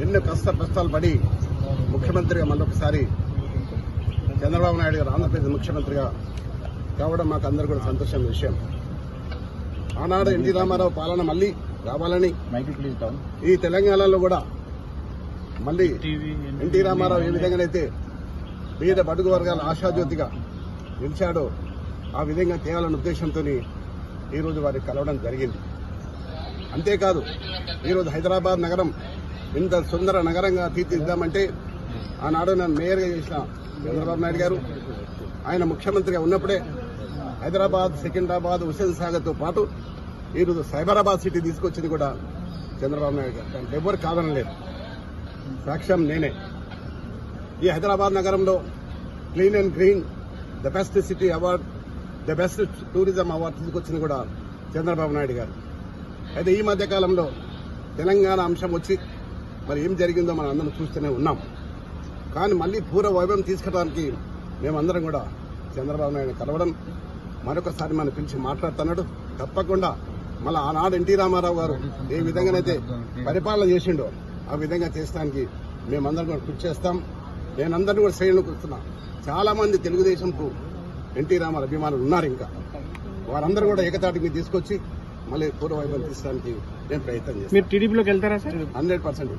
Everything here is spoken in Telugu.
ఎన్నో కష్టాలు పడి ముఖ్యమంత్రిగా మళ్ళొకసారి చంద్రబాబు నాయుడు గారు ఆంధ్రప్రదేశ్ ముఖ్యమంత్రిగా కావడం మాకు అందరూ కూడా సంతోషమైన విషయం. ఆనాడు ఎన్టీ రామారావు పాలన మళ్లీ రావాలని ఈ తెలంగాణలో కూడా మళ్లీ ఎన్టీ రామారావు ఏ విధంగానైతే పేద బడుగు వర్గాల ఆశాజ్యోతిగా నిలిచాడో ఆ విధంగా చేయాలన్న ఉద్దేశంతో ఈరోజు వారికి కలవడం జరిగింది. అంతేకాదు ఈరోజు హైదరాబాద్ నగరం ఇంత సుందర నగరంగా తీర్చిదిద్దామంటే ఆనాడు నన్ను మేయర్గా చేసిన చంద్రబాబు నాయుడు గారు ఆయన ముఖ్యమంత్రిగా ఉన్నప్పుడే హైదరాబాద్, సికింద్రాబాద్, హుస్సేన్ సాగర్తో పాటు ఈరోజు సైబరాబాద్ సిటీ తీసుకొచ్చింది కూడా చంద్రబాబు నాయుడు గారు. దానికి ఎవరు కాదనలేదు, సాక్ష్యం నేనే. ఈ హైదరాబాద్ నగరంలో clean and green the best city award, the best tourism award తీసుకొచ్చింది కూడా చంద్రబాబు నాయుడు గారు. అయితే ఈ మధ్య కాలంలో తెలంగాణ అంశం వచ్చి మరి ఏం జరిగిందో మనం అందరం చూస్తూనే ఉన్నాం. కానీ మళ్లీ పూర్వ వైభవం తీసుకురావడానికి మేమందరం కూడా చంద్రబాబు నాయుడు కలవడం, మరొకసారి మనం పిలిచి మాట్లాడుతున్నాడు. తప్పకుండా మళ్ళీ ఆనాడు ఎన్టీ రామారావు గారు ఏ విధంగానైతే పరిపాలన చేసిండో ఆ విధంగా చేసడానికి మేమందరం కూడా కృషి చేస్తాం. నేనందరినీ కూడా శ్రేణులకు వస్తున్నా. చాలా మంది తెలుగుదేశంకు ఎన్టీ రామారావు అభిమానులు ఉన్నారు. ఇంకా వారందరూ కూడా ఏకతాటికి తీసుకొచ్చి మళ్ళీ పూర్వ వైభవం తీసడానికి నేను ప్రయత్నం చేస్తాను. మీరు టీడీపీలోకి వెళ్తారా సార్? 100%.